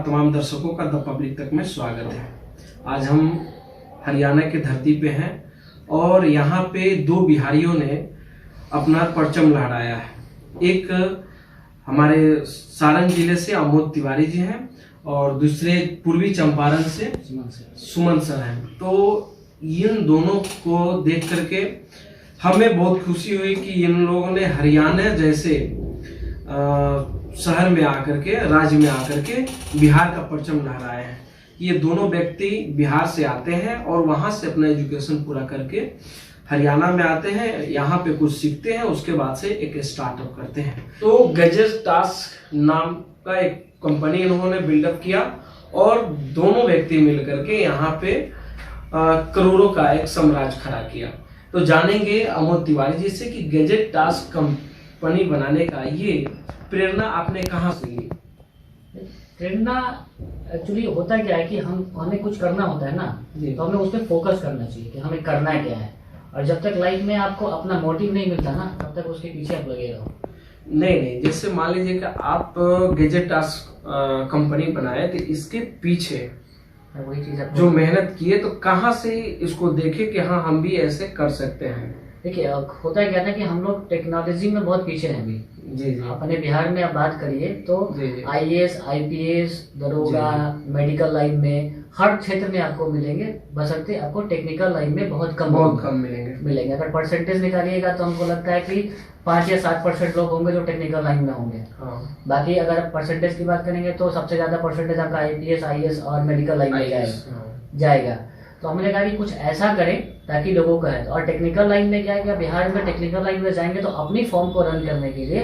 तमाम दर्शकों का द पब्लिक तक में स्वागत है। आज हम हरियाणा की धरती पे हैं और यहाँ पे दो बिहारियों ने अपना परचम लहराया है। एक हमारे सारण जिले से अमोद तिवारी जी हैं और दूसरे पूर्वी चंपारण से सुमन सर हैं। तो इन दोनों को देख करके हमें बहुत खुशी हुई कि इन लोगों ने हरियाणा जैसे शहर में आकर के, राज्य में आकर के बिहार का परचम लहराए हैं। ये दोनों व्यक्ति बिहार से आते हैं और वहां से अपना एजुकेशन पूरा करके हरियाणा में आते हैं, यहाँ पे कुछ सीखते हैं, उसके बाद से एक स्टार्टअप करते हैं। तो गजेट टास्क नाम का एक कंपनी इन्होंने बिल्डअप किया और दोनों व्यक्ति मिलकर के यहाँ पे करोड़ों का एक साम्राज्य खड़ा किया। तो जानेंगे अमोद तिवारी जी से कि गजेट टास्क कंपनी बनाने का ये प्रेरणा आपने कहाँ से ली? प्रेरणा एक्चुअली होता क्या है कि हमें कुछ करना होता है ना, तो हमें उस पर फोकस करना चाहिए कि हमें करना क्या है। और जब तक लाइफ में आपको अपना मोटिव नहीं मिलता ना, तब तक उसके पीछे आप लगे रहो। नहीं, जैसे मान लीजिए कि आप गजेट टास्क कंपनी बनाए, तो इसके पीछे वही चीज जो मेहनत किए, तो कहाँ से इसको देखे कि हाँ हम भी ऐसे कर सकते हैं? देखिए, होता क्या था कि हम लोग टेक्नोलॉजी में बहुत पीछे हैं अभी। जी। अपने बिहार में आप बात करिए तो IAS, IPS, दरोगा, मेडिकल लाइन में हर क्षेत्र में आपको मिलेंगे, बशर्ते आपको टेक्निकल लाइन में बहुत कम मिलेंगे। अगर परसेंटेज निकालिएगा तो हमको लगता है कि 5 या 7% लोग होंगे जो टेक्निकल लाइन में होंगे। बाकी अगर परसेंटेज की बात करेंगे तो सबसे ज्यादा परसेंटेज आपका IPS, IAS और मेडिकल लाइन में जाएगा। तो हमने कहा कि कुछ ऐसा करें ताकि लोगों का है। और टेक्निकल लाइन में क्या है कि बिहार में टेक्निकल लाइन में जाएंगे तो अपनी फॉर्म को रन करने के लिए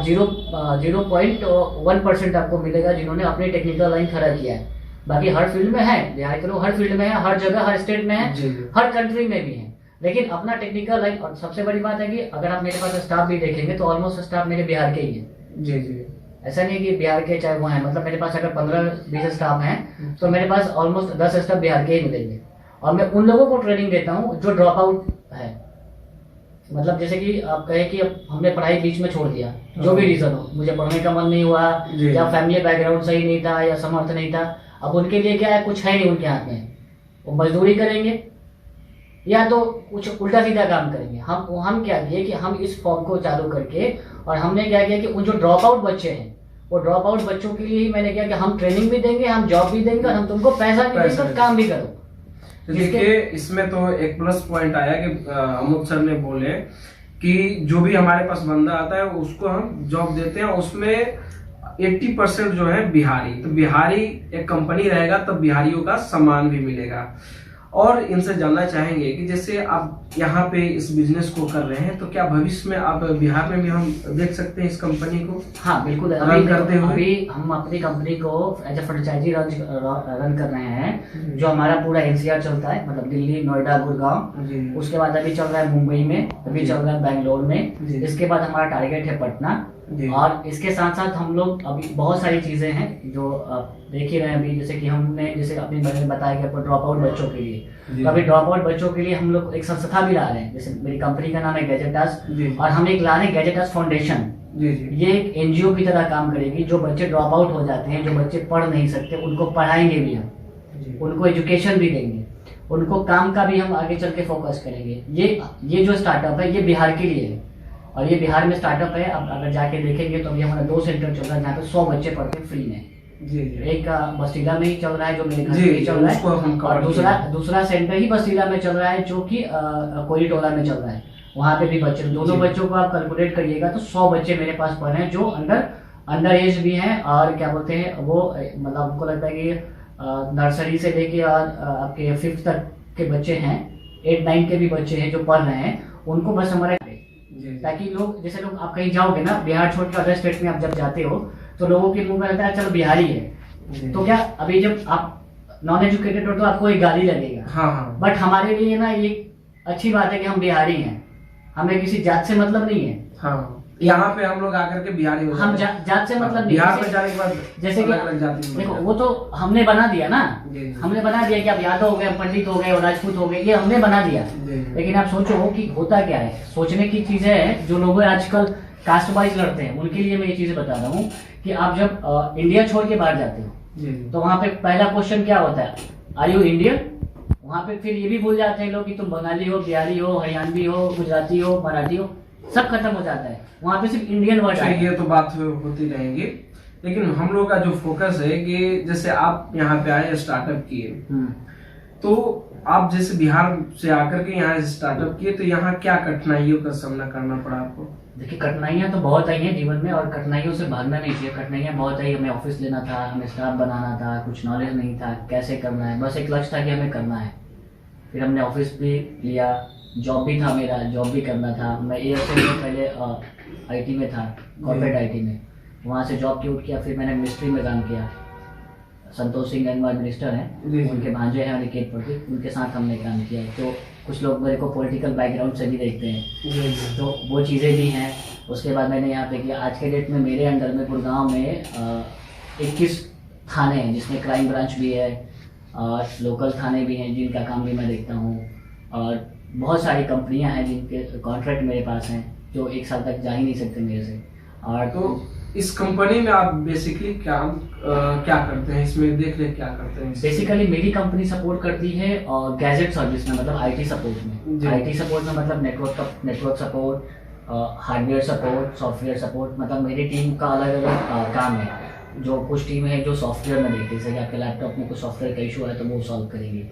0.1% आपको मिलेगा जिन्होंने अपनी टेक्निकल लाइन खड़ा किया है। बाकी हर फील्ड में है, बिहार के लोग हर फील्ड में है, हर जगह, हर स्टेट में है, हर कंट्री में भी है, लेकिन अपना टेक्निकल लाइन। और सबसे बड़ी बात है कि अगर आप मेरे पास स्टाफ भी देखेंगे तो ऑलमोस्ट स्टाफ मेरे बिहार के ही है। जी। ऐसा नहीं कि बिहार के चाहे वो है, मतलब मेरे पास अगर 15-20 स्टाफ हैं तो मेरे पास ऑलमोस्ट 10 स्टाफ बिहार के ही मिलेंगे। और मैं उन लोगों को ट्रेनिंग देता हूँ जो ड्रॉप आउट है। मतलब जैसे कि आप कहे कि अब हमने पढ़ाई बीच में छोड़ दिया, जो भी रीजन हो, मुझे पढ़ने का मन नहीं हुआ या फैमिली बैकग्राउंड सही नहीं था या समर्थ नहीं था, अब उनके लिए क्या है, कुछ है नहीं उनके हाथ में, वो मजदूरी करेंगे या तो कुछ उल्टा सीधा काम करेंगे। हम क्या किए कि हम इस फॉर्म को चालू करके, और हमने क्या किया कि उन जो ड्रॉप आउट बच्चे हैं, वो ड्रॉप आउट बच्चों के लिए ही मैंने किया कि हम ट्रेनिंग भी देंगे, हम जॉब भी देंगे, हम तुमको पैसा भी देंगे, काम भी करो। तो देखिए, इसमें तो एक प्लस पॉइंट आया कि अमोद सर ने बोले कि जो भी हमारे पास बंदा आता है उसको हम जॉब देते हैं, उसमें 80% जो है बिहारी। तो बिहारी एक कंपनी रहेगा तब बिहारियों का सामान भी मिलेगा। और इनसे जानना चाहेंगे कि जैसे आप यहाँ पे इस बिजनेस को कर रहे हैं, तो क्या भविष्य में आप बिहार में भी हम देख सकते हैं इस कंपनी को? हाँ बिल्कुल, रन करते हुए। अभी हम अपनी कंपनी को एज ए फ्रेंचाइजी रन कर रहे हैं, जो हमारा पूरा NCR चलता है, मतलब दिल्ली, नोएडा, गुड़गांव। उसके बाद अभी चल रहा है मुंबई में, अभी चल रहा है बैंगलोर में। इसके बाद हमारा टारगेट है पटना। और इसके साथ साथ हम लोग अभी बहुत सारी चीजें हैं जो आप देख ही रहे हैं अभी, जैसे कि हमने जैसे अपनी मैंने बताया कि आपको ड्रॉप आउट बच्चों के लिए, तो अभी ड्रॉप आउट बच्चों के लिए हम लोग एक संस्था भी ला रहे हैं। जैसे मेरी कंपनी का नाम है गजेट टास्क, और हम एक ला रहे हैं गजेट टास्क फाउंडेशन। ये एक NGO की तरह काम करेगी। जो बच्चे ड्रॉप आउट हो जाते हैं, जो बच्चे पढ़ नहीं सकते, उनको पढ़ाएंगे भी हम, उनको एजुकेशन भी देंगे, उनको काम का भी हम आगे चल के फोकस करेंगे। ये जो स्टार्टअप है ये बिहार के लिए है, और ये बिहार में स्टार्टअप है। अब अगर जाके देखेंगे तो अभी हमारा 2 सेंटर चल रहा है जहाँ पे 100 बच्चे पढ़ते हैं फ्री में। एक बस्तीला में ही चल रहा है जो मेरे घर में चल रहा है, और दूसरा सेंटर ही बस्तीला में चल रहा है जो कि कोई टोला में चल रहा है। वहाँ पे भी बच्चे, दोनों बच्चों को आप कैलकुलेट करिएगा तो 100 बच्चे मेरे पास पढ़ रहे हैं, जो अंडर एज भी हैं, और क्या बोलते हैं वो, मतलब हमको लगता है कि नर्सरी से लेके और आपके 5th तक के बच्चे हैं, 8-9 के भी बच्चे हैं जो पढ़ रहे हैं। उनको बस हमारे, ताकि लोग, जैसे लोग आप कहीं जाओगे ना, बिहार छोड़ के अदर स्टेट में आप जब जाते हो तो लोगों के मुंह में लगता है चलो बिहारी है। तो क्या अभी जब आप नॉन एजुकेटेड हो तो आपको एक गाली लगेगा। बट हमारे लिए ना ये अच्छी बात है कि हम बिहारी हैं, हमें किसी जात से मतलब नहीं है। यहाँ पे हम लोग आकर के बिहारी हो, हम जात से मतलब नहीं। बिहार में जाने के बाद जैसे कि देखो, वो तो हमने बना दिया ना, हमने बना दिया कि आप यादव हो गए, पंडित हो गए, राजपूत हो गए, ये हमने बना दिया। लेकिन आप सोचो कि होता क्या है, सोचने की चीजें है। जो लोग आजकल कास्ट वाइज लड़ते हैं, उनके लिए मैं ये चीजें बता रहा हूँ कि आप जब इंडिया छोड़ के बाहर जाते हो जी तो वहाँ पे पहला क्वेश्चन क्या होता है, आर यू इंडियन? वहाँ पे फिर ये भी भूल जाते हैं लोग कि तुम बंगाली हो, बिहारी हो, हरियाणवी हो, गुजराती हो, मराठी हो, सब खत्म हो जाता है। वहाँ पे सिर्फ इंडियन वर्ड अच्छा, ये तो बात होती रहेंगी, लेकिन हम लोग का जो फोकस है कि जैसे आप यहाँ पे आए, स्टार्टअप किए, तो आप जैसे बिहार से आकर के यहाँ स्टार्टअप किए, तो यहाँ क्या कठिनाइयों का सामना करना पड़ा आपको? देखिए, कठिनाइयाँ तो बहुत आई हैं जीवन में, और कठिनाइयों से भागना नहीं चाहिए। कठिनाइयाँ बहुत आई, हमें ऑफिस लेना था, हमें स्टाफ बनाना था, कुछ नॉलेज नहीं था कैसे करना है, बस एक लक्ष्य था कि हमें करना है। फिर हमने ऑफिस भी लिया, जॉब भी था मेरा, जॉब भी करना था। मैं एयरटेल में पहले आईटी में था, कॉर्पोरेट आईटी में, वहाँ से जॉब क्यूट किया। फिर मैंने मिनिस्ट्री में काम किया, संतोष सिंह गंगवार मिनिस्टर हैं, उनके भांजे हैं अनिकेत प्रतीक, उनके साथ हमने काम किया। तो कुछ लोग मेरे को पॉलिटिकल बैकग्राउंड से भी देखते हैं, तो वो चीज़ें भी हैं। उसके बाद मैंने यहाँ पे किया। आज के डेट में मेरे अंडर में गुड़गांव में 21 थाने हैं, जिसमें क्राइम ब्रांच भी है और लोकल थाने भी हैं, जिनका काम भी मैं देखता हूँ। और बहुत सारी कंपनियाँ हैं जिनके कॉन्ट्रैक्ट मेरे पास हैं, जो 1 साल तक जा ही नहीं सकते मेरे से। और तो इस कंपनी में आप बेसिकली क्या करते हैं, इसमें देख रेख क्या करते हैं? बेसिकली मेरी कंपनी सपोर्ट करती है और गैजेट सर्विस में, मतलब आईटी सपोर्ट में। आईटी सपोर्ट में मतलब network support, hardware support, software support. मतलब मेरी टीम का अलग अलग काम है। जो कुछ टीम है जो सॉफ्टवेयर में देखती है, जैसे आपके लैपटॉप में कुछ सॉफ्टवेयर का इशू है तो वो सॉल्व करेंगी।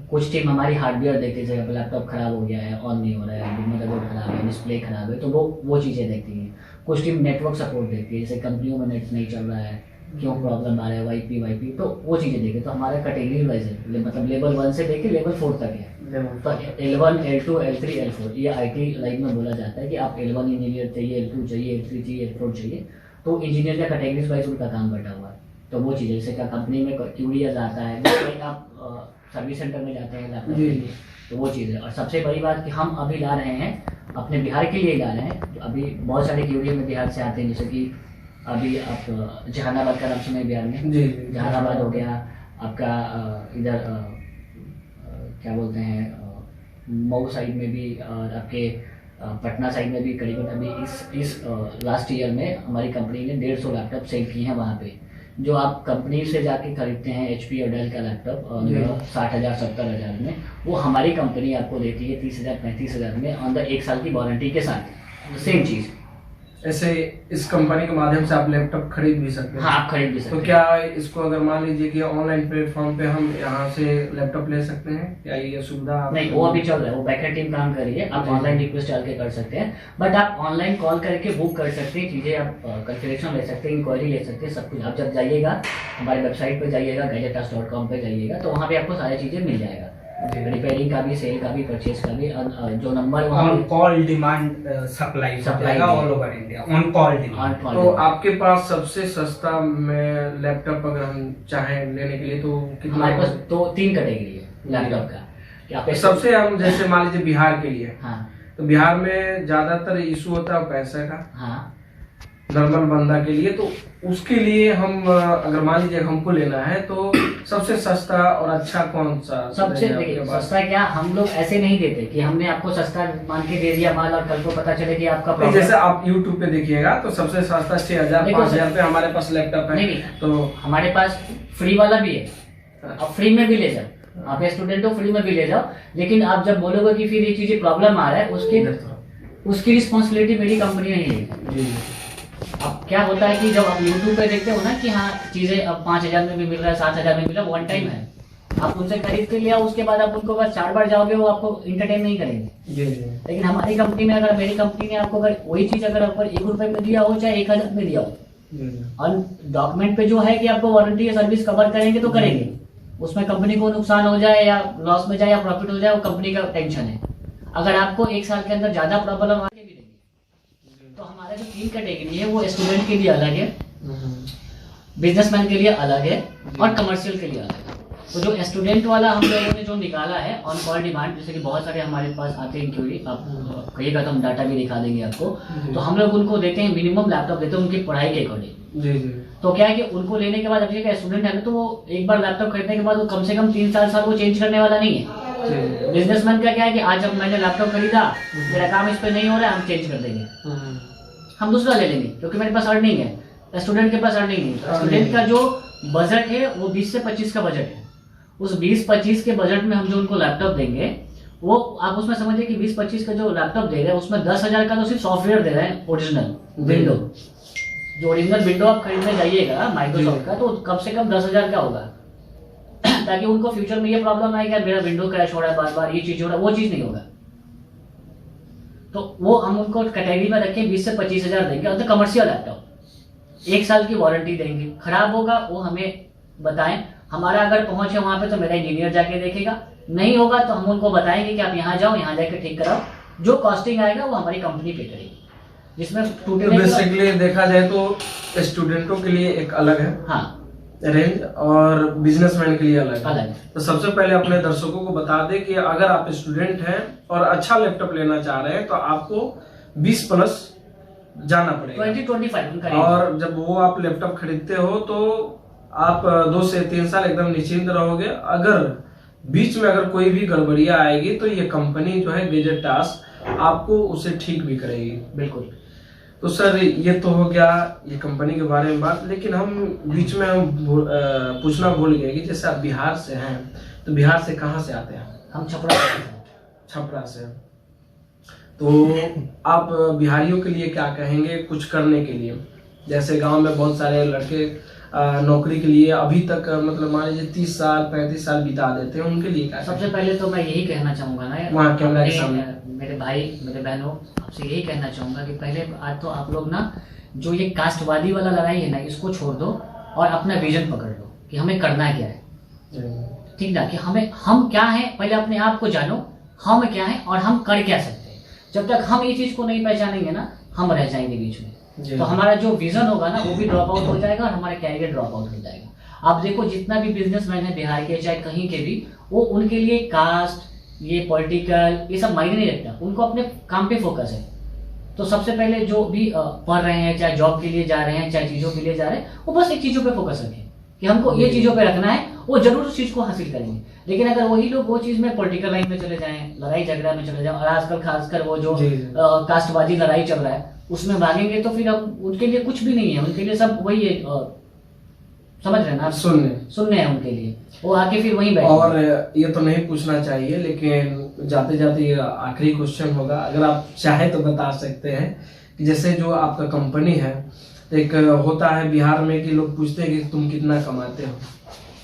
कुछ टीम हमारी हार्डवेयर देखती है, जैसे आपका लैपटॉप खराब हो गया है, ऑन नहीं हो रहा है, मदरबोर्ड खराब है, डिस्प्ले खराब है, तो वो चीज़ें देखती हैं। कुछ टीम नेटवर्क सपोर्ट देखती है, जैसे कंपनियों में नेट नहीं चल रहा है, क्यों प्रॉब्लम आ रहा है, वाईपी, तो वो चीज़ें देखिए। तो हमारा कैटेगरी वाइज है, मतलब लेवल 1 से लेकर लेवल 4 तक है। तो L1, L2, L3, L4 ये आईटी लाइन में बोला जाता है कि आप L1 इंजीनियर चाहिए, L2 चाहिए, L3 चाहिए, L4 चाहिए। तो इंजीनियर का कैटेगरीज वाइज उनका काम बटा हुआ है। तो वो चीज़ें, जैसे क्या कंपनी में क्यूरियस आता है, आप सर्विस सेंटर में जाते हैं लैपटॉप के लिए, तो वो चीज़ है। और सबसे बड़ी बात कि हम अभी ला रहे हैं अपने बिहार के लिए ला रहे हैं। तो अभी बहुत सारे क्यूरियर में बिहार से आते हैं, जैसे कि अभी आप जहानाबाद का नाम सुने बिहार में, जहानाबाद हो गया आपका, इधर क्या बोलते हैं, मऊ साइड में भी, और आपके पटना साइड में भी करीबन अभी इस लास्ट ईयर में हमारी कंपनी ने 150 लैपटॉप सेल किए हैं वहाँ पे। जो आप कंपनी से जाके खरीदते हैं HP और डेल का लैपटॉप 60,000 70,000 में, वो हमारी कंपनी आपको देती है 30,000 35,000 में अंदर 1 साल की वारंटी के साथ, सेम चीज़। ऐसे इस कंपनी के माध्यम से आप लैपटॉप खरीद भी सकते हैं? हाँ, आप खरीद भी सकते हैं। तो क्या इसको अगर मान लीजिए कि ऑनलाइन प्लेटफॉर्म पे हम यहाँ से लैपटॉप ले सकते हैं, क्या ये सुविधा? नहीं, वो अभी चल रहा है, वो बैकएंड टीम काम कर रही है। आप ऑनलाइन रिक्वेस्ट डाल के कर सकते हैं, बट आप ऑनलाइन कॉल करके बुक कर सकते हैं चीज़ें, आप कन्फिग्रेशन ले सकते हैं, इंक्वायरी ले सकते हैं, सब कुछ। आप जब जाइएगा हमारी वेबसाइट पे जाइएगा, gadgetas.com पे जाइएगा, तो वहाँ पे आपको सारी चीज़ें मिल जाएगा, रिपेयरिंग का भी, सेल का भी, परचेज का भी। जो number on call demand supply all over India, on call demand. तो आपके पास सबसे सस्ता में लैपटॉप अगर हम चाहें लेने के लिए तो कितना? हमारे पास 3 कैटेगरी है लैपटॉप का। कि आप सबसे हम जैसे मान लीजिए बिहार के लिए, हाँ, तो बिहार में ज्यादातर इशू होता है पैसे का, हाँ, नॉर्मल बंदा के लिए। तो उसके लिए हम अगर मान लीजिए हमको लेना है तो सबसे सस्ता और अच्छा कौन सा? सबसे देखिए, सस्ता क्या, हम लोग ऐसे नहीं देते कि हमने आपको सस्ता मान के दे दिया माल और कल को पता चले कि आपका नहीं, जैसे आप YouTube पे देखिएगा तो सबसे सस्ता 6,000 5,000 पे हमारे पास लैपटॉप है। नहीं, तो हमारे पास फ्री वाला भी है, आप फ्री में भी ले जाओ, आप स्टूडेंट हो फ्री में भी ले जाओ। लेकिन आप जब बोलोगे कि फिर ये चीजें प्रॉब्लम आ रहा है, उसकी रिस्पॉन्सिबिलिटी मेरी कंपनी नहीं लेगी। अब क्या होता है कि जब आप YouTube पे देखते हो ना कि हाँ चीजें अब 5,000 में भी मिल रहा है, 7,000 में मिल रहा है, वन टाइम है, आप उनसे खरीद के लिया, उसके बाद आप उनको बस 4 बार जाओगे, वो आपको इंटरटेन नहीं करेंगे। लेकिन हमारी कंपनी में, अगर मेरी कंपनी ने आपको अगर वही चीज अगर आपको 1 रुपए में दिया हो चाहे 1,000 में दिया हो, और डॉक्यूमेंट पे जो है कि आपको वारंटी या सर्विस कवर करेंगे तो करेंगे, उसमें कंपनी को नुकसान हो जाए या लॉस में जाए या प्रॉफिट हो जाए, वो कंपनी का टेंशन है। अगर आपको 1 साल के अंदर ज्यादा प्रॉब्लम आ भी देंगे। तो हमारे जो 3 कैटेगरी है, वो स्टूडेंट के लिए अलग है, बिजनेसमैन के लिए अलग है, और कमर्शियल के लिए अलग है। तो जो स्टूडेंट वाला हम लोगों ने जो निकाला है ऑन कॉल डिमांड, जैसे कि बहुत सारे हमारे पास आते हैं इंक्वायरी, आप कहिएगा तो हम डाटा भी दिखा देंगे आपको। तो हम लोग उनको देते हैं, मिनिमम लैपटॉप देते हैं उनकी पढ़ाई के अकॉर्डिंग। तो क्या है कि उनको लेने के बाद, अभी का स्टूडेंट है ना, तो वो एक बार लैपटॉप खरीदने के बाद वो कम से कम 3-4 साल वो चेंज करने वाला नहीं है। बिजनेसमैन का क्या है कि आज जब मैंने लैपटॉप खरीदा, मेरा काम इस पर नहीं हो रहा है, हम चेंज कर देंगे, हम दूसरा ले लेंगे, क्योंकि मेरे पास अर्निंग है। स्टूडेंट के पास अर्निंग नहीं है। स्टूडेंट का जो बजट है वो 20 से 25 का बजट है। उस 20-25 के बजट में हम जो उनको लैपटॉप देंगे, वो आप उसमें समझिए कि 20-25 का जो लैपटॉप दे रहे हैं उसमें 10,000 का तो सिर्फ सॉफ्टवेयर दे रहे हैं, ओरिजिनल विंडो। जो ओरिजिनल विंडो आप खरीदने जाइएगा माइक्रोसॉफ्ट का, तो कम से कम 10,000 का होगा ताकि उनको फ्यूचर में ये प्रॉब्लम आए कि मेरा विंडो क्रैश हो रहा है बार बार, ये चीज हो रहा है, वो चीज नहीं होगा। तो वो हम उनको कैटेगरी में रखें 20 से 25,000 देंगे, और कमर्शियल लैपटॉप 1 साल की वारंटी देंगे। खराब होगा वो हमें बताएं, हमारा अगर पहुंच है वहां पे तो मेरा इंजीनियर जाके देखेगा, नहीं होगा तो हम उनको बताएंगे कि आप यहाँ जाओ, यहाँ जाके ठीक कराओ, जो कॉस्टिंग आएगा वो हमारी कंपनी पे करेगी। जिसमें बेसिकली देखा जाए तो स्टूडेंटों के लिए एक अलग है, हाँ, रेंज, और बिजनेसमैन के लिए अलग अलग है। है। तो सबसे पहले अपने दर्शकों को बता दें कि अगर आप स्टूडेंट हैं और अच्छा लैपटॉप लेना चाह रहे हैं तो आपको 20+ जाना पड़ेगा, 20-25 और जब वो आप लैपटॉप खरीदते हो तो आप 2 से 3 साल एकदम निश्चिंत रहोगे। अगर बीच में अगर कोई भी गड़बड़ियां आएगी तो ये कंपनी जो है गैजेट टास्क आपको उसे ठीक भी करेगी। बिल्कुल। तो सर ये तो हो गया ये कंपनी के बारे में बात, लेकिन हम बीच में पूछना भूल गए कि जैसे आप बिहार से हैं, तो बिहार से कहाँ से आते हैं? हम छपरा से। तो आप बिहारियों के लिए क्या कहेंगे कुछ करने के लिए? जैसे गांव में बहुत सारे लड़के नौकरी के लिए अभी तक मतलब मान लीजिए 30 साल 35 साल बिता देते हैं, उनके लिए क्या? सबसे पहले तो मैं यही कहना चाहूंगा ना वहाँ कैमरा के सामने मेरे भाई मेरे बहनों, आपसे यही कहना चाहूंगा कि पहले आज तो आप लोग ना जो ये कास्टवादी वाला लड़ाई है ना, इसको छोड़ दो और अपना विजन पकड़ लो कि हमें करना क्या है। ठीक ना, कि हम क्या है, पहले अपने आप को जानो, हम क्या है और हम कर क्या सकते हैं। जब तक हम ये चीज को नहीं पहचानेंगे ना, हम रह जाएंगे बीच में। तो हमारा जो विजन होगा ना वो भी ड्रॉप आउट हो जाएगा और हमारा कैरियर ड्रॉप आउट हो जाएगा। आप देखो जितना भी बिजनेसमैन है बिहार के चाहे कहीं के भी, वो उनके लिए कास्ट, ये पॉलिटिकल, ये सब मायने नहीं रखता, उनको अपने काम पे फोकस है। तो सबसे पहले जो भी पढ़ रहे हैं, चाहे जॉब के लिए जा रहे हैं, चाहे चीजों के लिए जा रहे हैं, वो बस एक चीजों पे फोकस रखें कि हमको ये चीजों पे रखना है, वो जरूर उस चीज को हासिल करेंगे। लेकिन अगर वही लोग वो चीज में पॉलिटिकल लाइन में चले जाएं, लड़ाई झगड़ा में चले जाएं, और आजकल खासकर वो जो कास्टबाजी लड़ाई चल रहा है उसमें भागेंगे, तो फिर अब उनके लिए कुछ भी नहीं है, उनके लिए सब वही है, समझ रहे हैं ना, सुनने हैं उनके लिए, वो आके फिर वहीं बैठे। और ये तो नहीं पूछना चाहिए, लेकिन जाते जाते ये आखिरी क्वेश्चन होगा, अगर आप चाहे तो बता सकते हैं कि जैसे जो आपका कंपनी है, एक होता है बिहार में कि लोग पूछते हैं कि तुम कितना कमाते हो,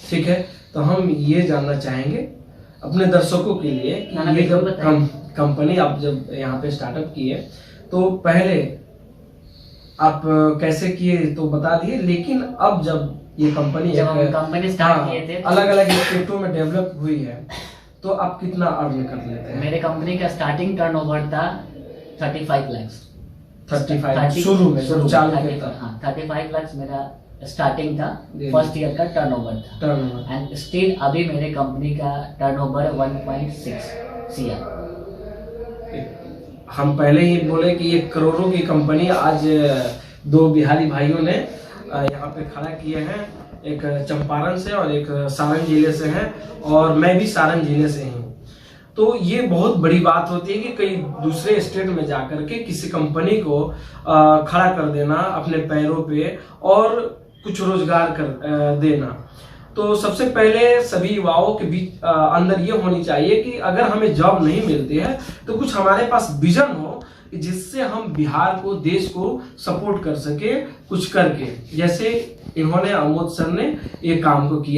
ठीक है, तो हम ये जानना चाहेंगे अपने दर्शकों के लिए कि ये जब कंपनी आप जब यहाँ पे स्टार्टअप किए तो पहले आप कैसे किए तो बता दिए, लेकिन अब जब ये कंपनी स्टार्ट किए थे अलग अलग स्टेटों में डेवलप हुई है, तो आप कितना अर्न कर लेते हैं? मेरे कंपनी का स्टार्टिंग टर्नओवर था 35 लाख। 35 शुरू में चालू में था? हाँ, 35 लाख मेरा स्टार्टिंग था, फर्स्ट ईयर का टर्नओवर था, एंड स्टिल अभी मेरे कंपनी का टर्नओवर 1.6 CR। हम पहले ही बोले कि ये करोड़ों की कंपनी आज 2 बिहारी भाइयों ने यहाँ पे खड़ा किए हैं, एक चंपारण से और एक सारण जिले से हैं, और मैं भी सारण जिले से हूँ। तो ये बहुत बड़ी बात होती है कि कई दूसरे स्टेट में जाकर के किसी कंपनी को खड़ा कर देना अपने पैरों पे और कुछ रोजगार कर देना। तो सबसे पहले सभी युवाओं के बीच अंदर ये होनी चाहिए कि अगर हमें जॉब नहीं मिलती है तो कुछ हमारे पास विजन हो जिससे हम बिहार को, देश को सपोर्ट कर सके कुछ करके, जैसे इन्होंने अमोद सर ने ये काम को किया।